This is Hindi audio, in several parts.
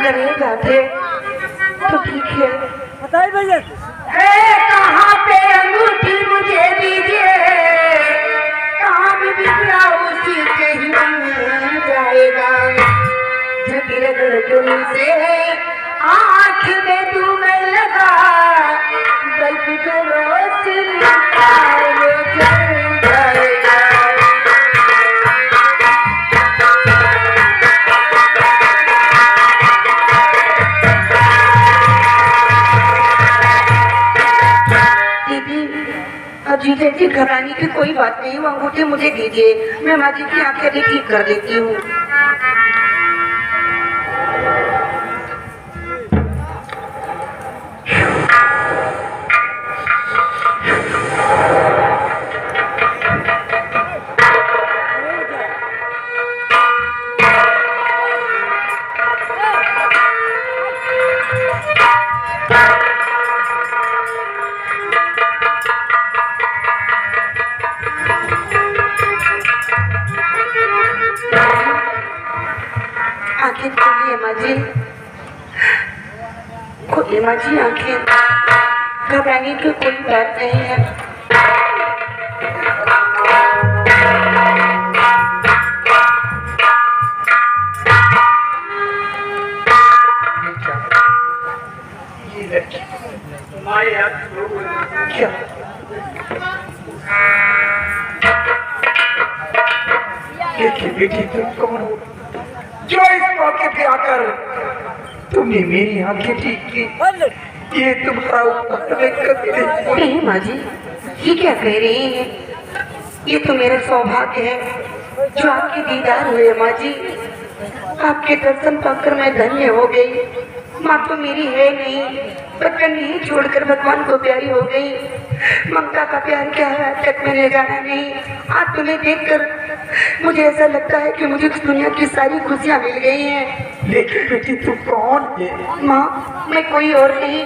अगर ये जाते तो ठीक है। बताइए भैया कहाँ पे अंगूठी मुझे दीजिए, कहाँ भी बिखरा उसी के ही बन जाएगा। झगड़ से आँख में तुम्हें लगा, बल्ब जो रोशनी वो जल जाएगा। जीजे जी घबराने की कोई बात नहीं, वो अंगूठी मुझे दीजिए, मैं माँ जी की आंखें भी ठीक कर देती हूँ। आंखें खोलिए माँ जी, खोलिए माँ जी आंखें, घबराने की कोई बात नहीं है। क्या देखिए बेटी, तुम कौन हो जो इस मौके पे आकर तुमने मेरी आंखें ठीक की? ये तुम्हारा उपकार नहीं माँ जी, ये क्या कह रही हैं? ये तो मेरा सौभाग्य है जो आपके दीदार हुए माँ जी। आपके दर्शन पाकर मैं धन्य हो गई। माँ तो मेरी है नहीं, बचपन में ही छोड़कर भगवान को प्यारी हो गई। ममता का प्यार क्या है तक में ले जाना नहीं। आज तुम्हें देखकर मुझे ऐसा लगता है कि मुझे इस दुनिया की सारी खुशियाँ मिल गई हैं। लेकिन बेटी तू कौन है? माँ मैं कोई और नहीं,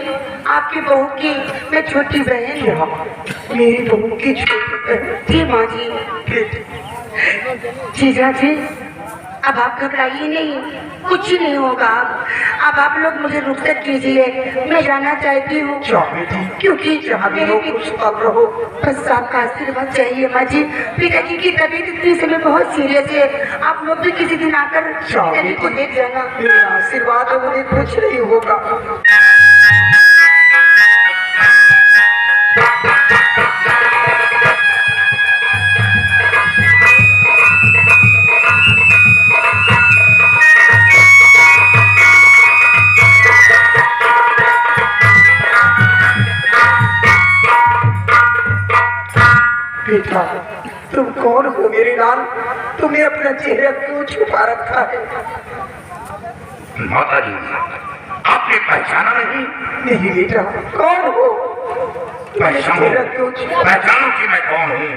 आपकी बहू की मैं छोटी बहन हूँ। मेरी बहू की छोटी बहन? जी माँ जी। जीजा जी अब आप घबराइए नहीं, कुछ ही नहीं होगा। अब आप लोग मुझे रुखसत कीजिए, मैं जाना चाहती हूँ। क्योंकि रहो, बस आपका आशीर्वाद चाहिए माँ जी। पिताजी की तबीयत इतनी समय बहुत सीरियस है, आप लोग भी किसी दिन आकर पिताजी को देख जाना। आशीर्वाद मुझे कुछ नहीं होगा। बेटा तुम कौन हो मेरे लाल? तुम्हें अपना चेहरा क्यों छुपा रखा है? माता जी आपने पहचाना नहीं? नहीं बेटा, कौन हो? पहचानो कि मैं कौन हूँ।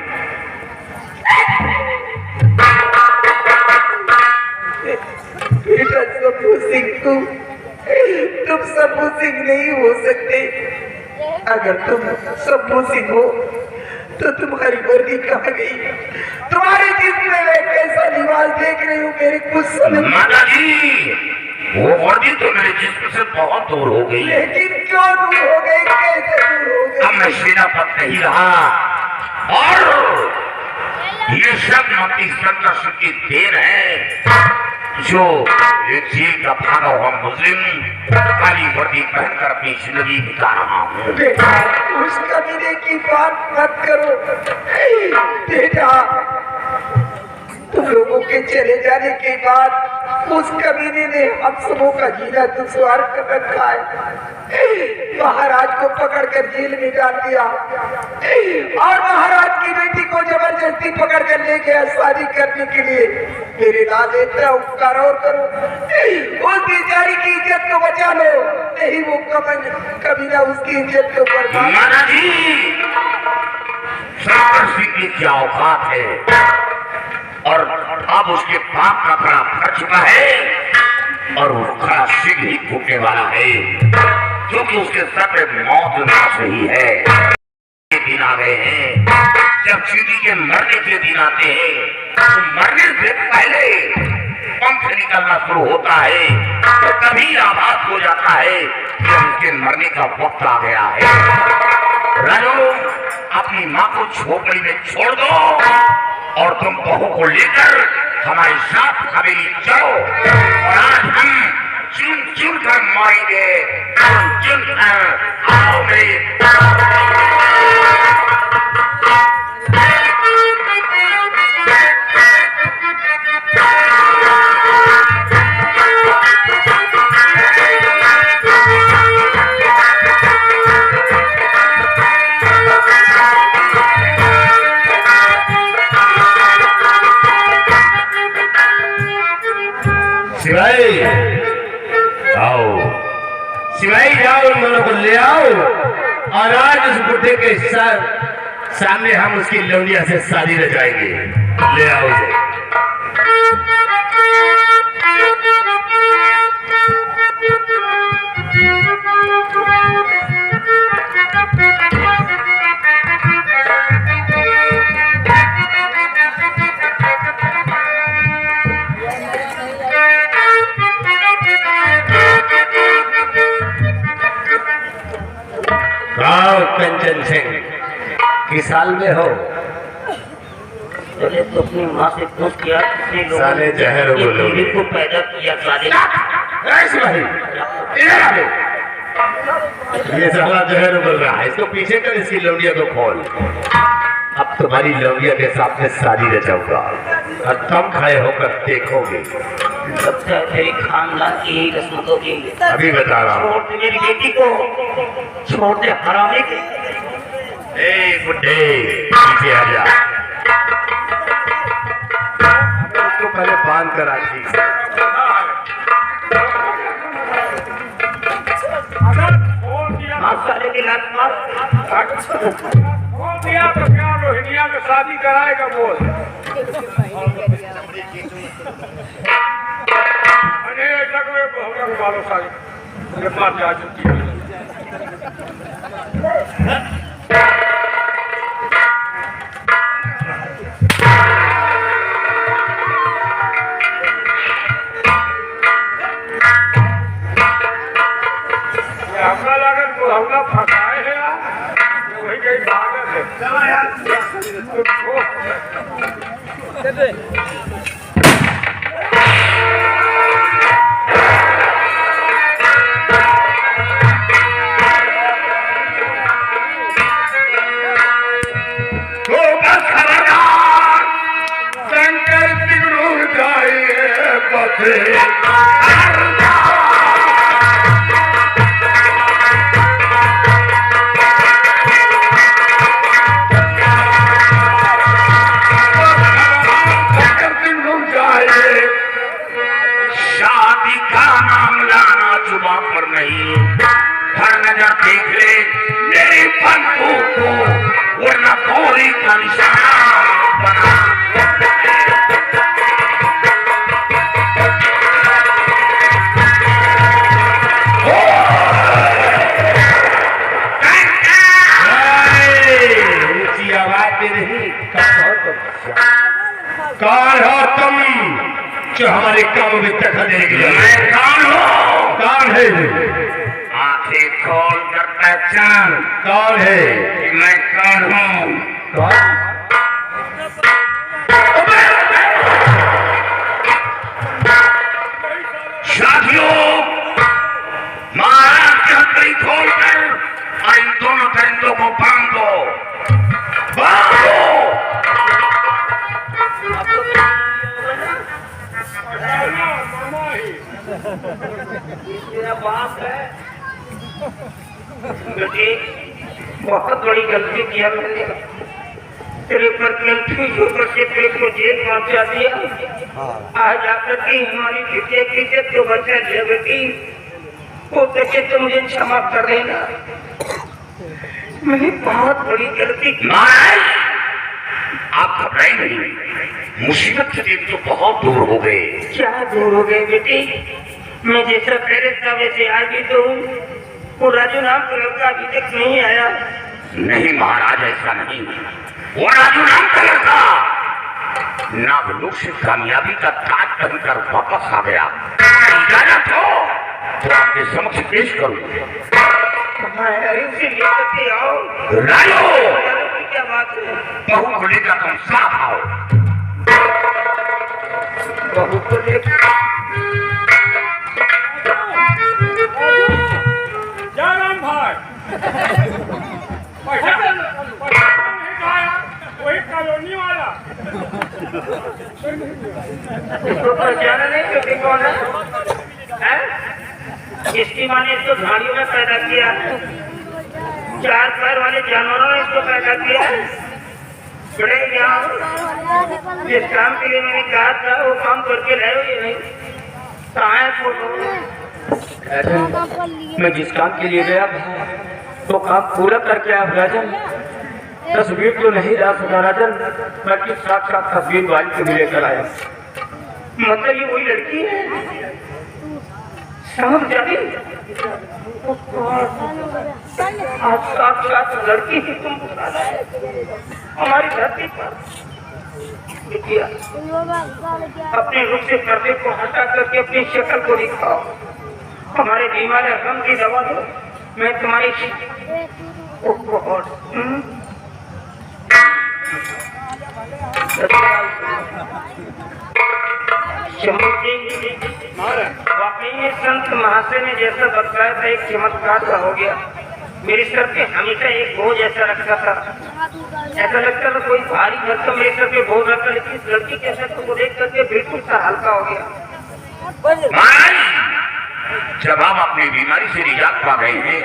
बेटा शंभू सिंह, तुम शंभू सिंह नहीं हो सकते। अगर तुम शंभू सिंह हो तो तुम्हारी वर्दी कहाँ गई? तुम्हारे जिस्म में मैं कैसा लिबास देख रही हूँ मेरे कुछ समय। माता जी वो वर्दी तो मेरे जिस्म से बहुत दूर हो गई। लेकिन क्यों दूर हो गई, कैसे दूर हो गई? अब मैं सेनापति नहीं रहा और ये सब मती संतोष की देर है जो एक जेल का भागा हुआ मुस्लिम काली वर्दी पहनकर अपनी जिंदगी बिता रहा हूँ। बेटा उस कमीने की बात मत करो बेटा। तुम लोगों के चले जाने के बाद उस कमीने ने हम सबों का जीना दुश्वार कर रखा है। महाराज को पकड़कर जेल में डाल दिया और महाराज की बेटी को जबरदस्ती पकड़कर ले गया शादी करने के लिए। मेरे लाल इतना उपकार और करो, उस बेचारी की इज्जत को बचा लो, नहीं वो कमीना उसकी इज्जत को बर्बाद। माता जी की क्या औकात है और अब उसके पाप का खड़ा फट चुका है और वो खड़ा शीघ्र ही फूटने वाला है क्योंकि उसके सर पे मौत नाच रही है। ये दिन आ गए हैं जब चीटी के मरने के दिन आते हैं तो मरने से पहले पंख निकलना शुरू होता है तो तभी आभास हो जाता है कि उनके मरने का वक्त आ गया है। राजू, अपनी माँ को झोपड़ी में छोड़ दो और तुम बहू को लेकर हमारे साथ हवेली चलो और आज हम चुन चुन कर मारेंगे, चुन चुन कर। आओ मेरे सिवाई आओ, सिवाई जाओ, उन दोनों को ले आओ और आज उस बुढ़े के सामने हम उसकी लौंडिया से शादी रचाएंगे। ले आओ उसे। कंचन सिंह किस साल में हो? पहले तो अपनी माँ से पूछ किया कितने लोगों साले जहर ने बोलो। बीवी को पैदा किया साले। ये साला जहर बोल रहा है, इसको पीछे कर, इसकी लौंडिया को खोल। अब तुम्हारी लौंडिया के साथ में शादी रचाऊंगा और तुम खड़े होकर देखोगे। लगता है तेरी खानदान की यही किस्मत होगी। अभी बता रहा हूँ। छोड़ दे मेरी बेटी को, छोड़ दे हरामी के। ए बुड्ढे, पीछे आ जा। उसको पहले बांध कर आखी। साले की लात मार। दिया तो क्या रोहिणिया में शादी कराएगा बोल। अरे ऐसा कोई होगा को मारो साली ये बात जा चुकी है। हमला लागत को हमला फंसाए है यार, वही कहीं भागत है। चलो यार शंकर बिगड़ू जाइए बसे। शादी का मामला ना जुबा पर नहीं, हर नजर देख ले मेरी बंदूक को, वरना गोली का निशाना बना। ऊंची आवाज में नहीं, कौन हो तुम जो हमारे काम में दखल देगी? मैं कौन हूँ? कौन है? आंखें खोल कर पहचान। कौन है? कि मैं कौन हूँ? कौन? साथियों, महाराज की हथकड़ी खोलकर और इन दोनों परिंदों को बांध दो, बांध दो। तेरा बाप है बेटी, बहुत बड़ी गलती किया मैंने। तेरे पर कंफ्यूज होकर के तेरे को जेल पहुंचा दिया। आज आकर के हमारी बिटिया की इज्जत को बचा दिया बेटी। हो सके तो मुझे क्षमा कर देना, मैंने बहुत बड़ी गलती की। महाराज, आप घबराए नहीं, मुसीबत के दिन तो बहुत दूर हो गए। क्या दूर हो गए बेटी? मैं जैसा पहले था वैसे आज भी तो हूँ। वो राजू नाम का लड़का अभी तक नहीं आया। नहीं महाराज, ऐसा नहीं। वो राजू नाम का लड़का नागलोक से कामयाबी का ताज पहनकर वापस आ गया। इजाजत हो आपके समक्ष पेश करूं। अरे उसे लेकर के आओ। राजू, क्या बात है? बहू को लेकर तुम साथ आओ। बहू को लेकर वही कॉलोनी वाला इसको पहचाना नहीं क्योंकि कौन है? इसकी माँ ने इसको झाड़ियों में पैदा किया, 4 पैर वाले जानवरों ने इसको पैदा किया। बड़े यहाँ जिस काम के लिए मैंने कहा था वो काम करके लाए हो ये नहीं कहाँ है फोटो? मैं जिस काम के लिए गया था तो काम पूरा करके आया राजन। तस्वीर तो नहीं ला सका राजन, बल्कि साक्षात तस्वीर वाली को भी लेकर आया। मतलब ये वही लड़की है समझ जाती? आज साक्षात लड़की ही तुम हमारी धरती पर अपने रूप से पर्दे को हटा करके अपनी शक्ल को दिखाओ। हमारे बीमार हम की दवा दो। मैं तुम्हारी वाकई में संत महाशय ने जैसा बताया था एक चमत्कार का हो गया। मेरे सर पे हमेशा एक बोझ ऐसा रखता था, ऐसा लगता था कोई भारी भरकम मेरे सर पे बोझ रखा, लेकिन इस लड़की के सर को देख करके बिल्कुल सा हल्का हो गया। जब आप अपनी बीमारी से निजात पा गए हैं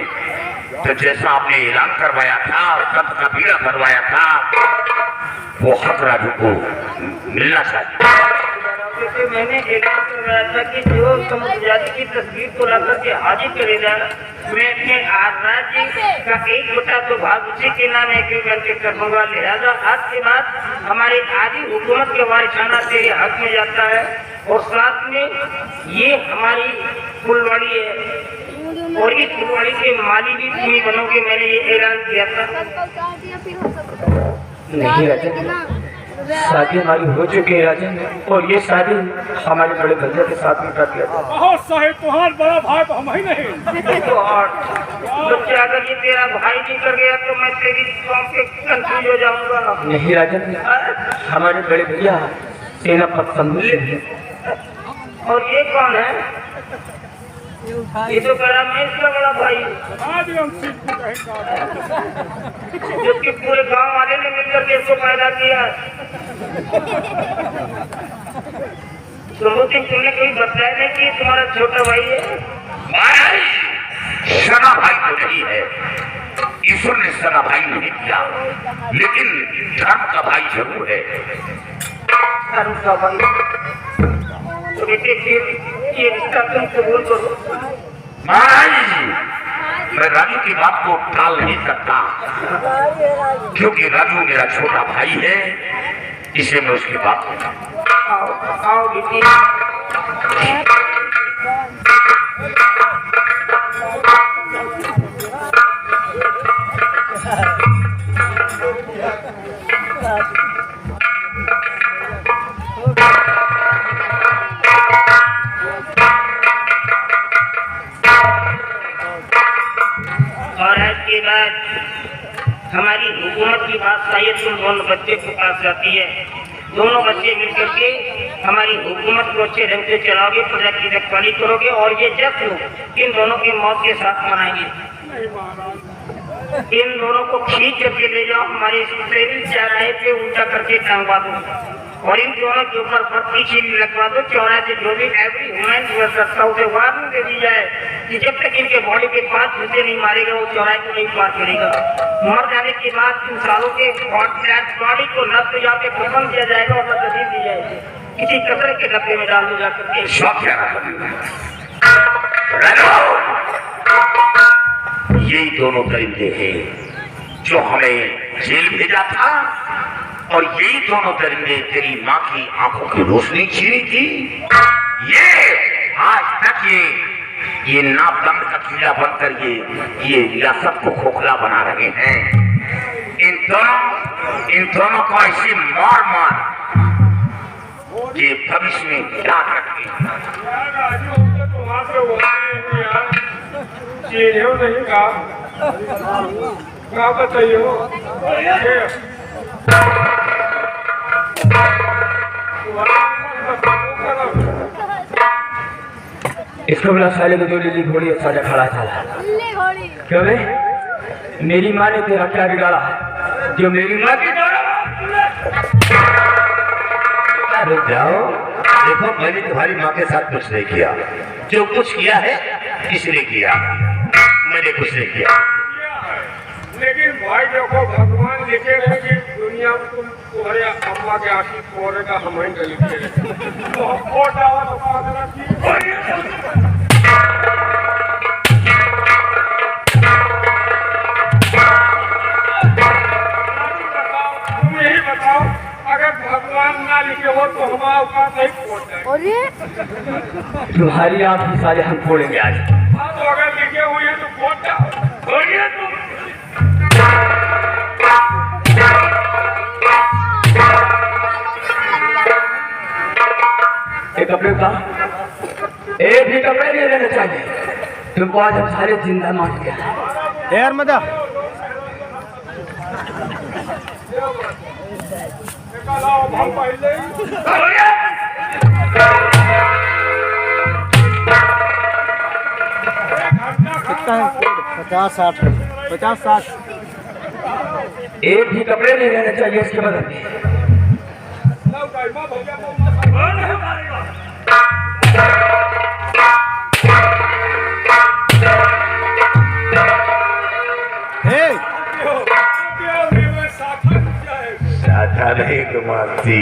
तो जैसा आपने ऐलान करवाया था, संत का पीड़ा करवाया था, वो हक राजू को मिलना चाहिए। मैंने ऐलान करवाया था कि जो समुद्र की तस्वीर को लाकर के हाजिर करेगा, मैं अपने राज्य का 1/2 तो भाग उसी के नाम एग्रीमेंट के कर दूंगा। लिहाजा आज के बाद हमारे आदि हुकूमत के वारिसाना तेरे हक में जाता है और साथ में ये हमारी फुलवाड़ी है और इस फुलवाड़ी के माली भी तुम्ही बनोगे। मैंने ये ऐलान किया था। नहीं राजन, शादी हमारी हो चुकी है राजन, और ये शादी हमारे बड़े भैया के साथ में कर दिया था। बहुत साहेब तुम्हारा बड़ा भाई तो हम ही नहीं। तो अगर ये तेरा भाई नहीं कर गया तो मैं तेरी कौम पे कंफ्यूज हो जाऊंगा। नहीं राजन, हमारे बड़े भैया सेनापति संधू हैं। और ये कौन है? ये तो कह रहा मैं इसका बड़ा भाई हूँ, आज हम सीख को कहेंगे जबकि पूरे गांव वाले ने मिलकर के इसको पैदा किया। तुमने कोई बताया नहीं कि तुम्हारा छोटा भाई है? सगा भाई तो नहीं है, ईश्वर ने सगा भाई नहीं दिया, लेकिन धर्म का भाई जरूर है। धर्म का भाई तो बेटे फिर ये रिश्ता तुम कबूल करो। मैं राजू की बात को टाल नहीं सकता, क्योंकि राजू मेरा छोटा भाई है, इसे मैं उसकी बात को आओ बेटी। और आज के बाद हमारी हुकूमत की बात शायद तुम दोनों बच्चे के पास जाती है। दोनों बच्चे मिलकर के हमारी हुकूमत को अच्छे ढंग से चलाओगे, प्रजा की रखवाली करोगे और ये जश्न इन दोनों की मौत के साथ मनाएंगे। इन दोनों को खींच करके ले जाओ, हमारे चौराहे पे उल्टा करके टांगवा दो और इन दोनों के ऊपर बत्ती छीन लगवा दो। चौराहे से जो भी एवरी ह्यूमन करता उसे वार्निंग दे दी जाए कि जब तक इनके बॉडी के पास घुसे नहीं मारेगा वो चौराहे को नहीं पार करेगा। मर जाने के बाद इन सालों के बॉडी को नष्ट जाके खत्म किया जाएगा और तस्वीर दी जाएगी, किसी कचरे के डब्बे में डाल दिया करके। यही दोनों दरिंदे हैं जो हमें जेल भेजा था, और यही दोनों दरिंदे तेरी माँ की आंखों की रोशनी छीनी थी। ये आज तक ये नाक बंद का कीड़ा बनकर ये रियासत को खोखला बना रहे हैं। इन दोनों को ऐसी मार कि भविष्य में याद रखें। चीनियो नहीं का बताइयो इसको बोला साले को जो लीली घोड़ी अच्छा जा खड़ा था क्यों बे? मेरी माँ ने तेरा क्या बिगाड़ा जो मेरी माँ की रुक जाओ, देखो मैंने तुम्हारी माँ के साथ कुछ नहीं किया। जो कुछ किया है किसने किया? मैंने कुछ नहीं किया। लेकिन भाई देखो भगवान लिखे रहे कि दुनिया में तुम तुम्हारे अम्मा के आशीष का हम ही लिखे तुम यही बताओ, अगर भगवान ना लिखे हो तो हमारा औकात नहीं पहुंच जाए। तुम्हारी आँख की साले हम फोड़ेंगे आज। तो अगर लिखे हुए हैं तो पहुंच जाओ। बोलिए तुम एक कपड़े का एक भी कपड़े नहीं रहने चाहिए। तुमको आज हम सारे जिंदा मार दिया यार मजा। हम पहले 50-60 एक भी कपड़े नहीं रहने चाहिए इसके बदल में। साठा नहीं कुमारती,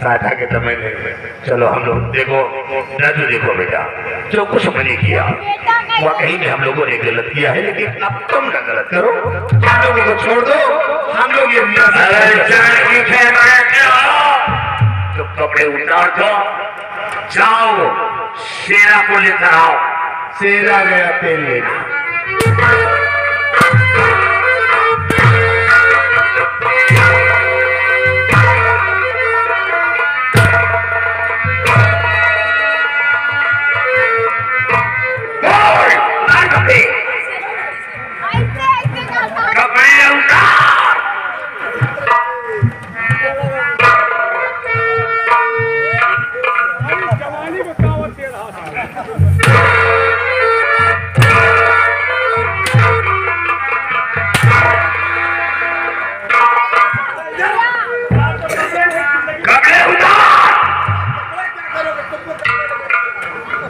साठा के समय नहीं। चलो हम लोग देखो, राजू देखो बेटा, जो कुछ मैंने किया वाकई में हम लोगों ने गलत किया है, लेकिन अब तुम ना गलत करो। हम लोगों को छोड़ दो, हम लोग ये तो कपड़े उतार दो, जाओ शेरा को लेकर आओ। शेरा गया तेल लेने। जवानी को दावत दे रहा था।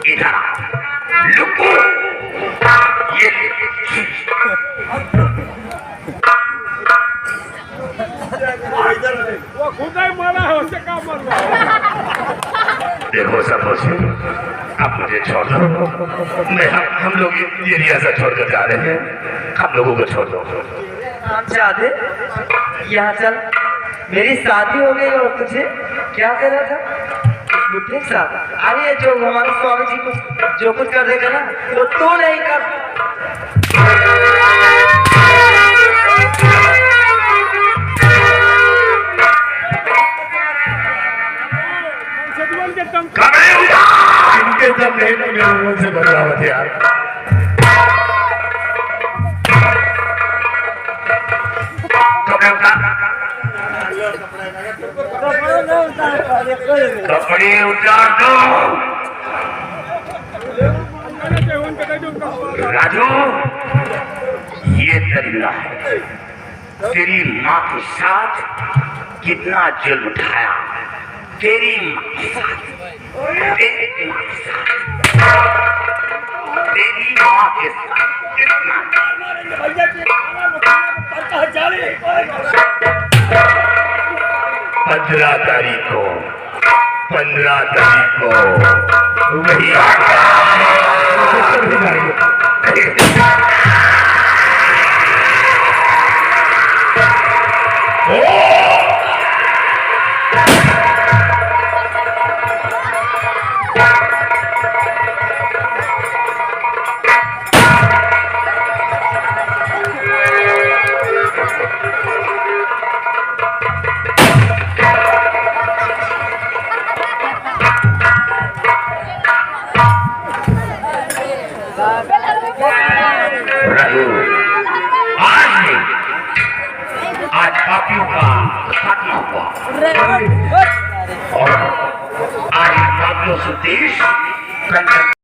इधर लुको, ये वो खुदा ही मारा है, उससे क्या मर रहा है? देखो सब आप मुझे छोड़ दो। मैं हम लोग ये रियासत छोड़कर जा रहे हैं, हम लोगों को छोड़ दो। हम चाहते यहाँ चल, मेरी शादी हो गई और तुझे क्या कर रहा था बुढ़े साहब? अरे जो हमारे स्वामी जी को जो कुछ कर देगा ना तो तू नहीं कर। इनके सब नहीं तो मेरे मुंह से बदलावत यार। कपड़े उतार दो। राजू, ये दरिंदा है, तेरी माँ के साथ कितना जुल्म उठाया, तेरी माँ के साथ, तेरी माँ के साथ, तेरी माँ के साथ कितना। 15 तारीख को वही रघु, आज नहीं, आज पापियों का खात्मा हुआ और आज पापियों से देश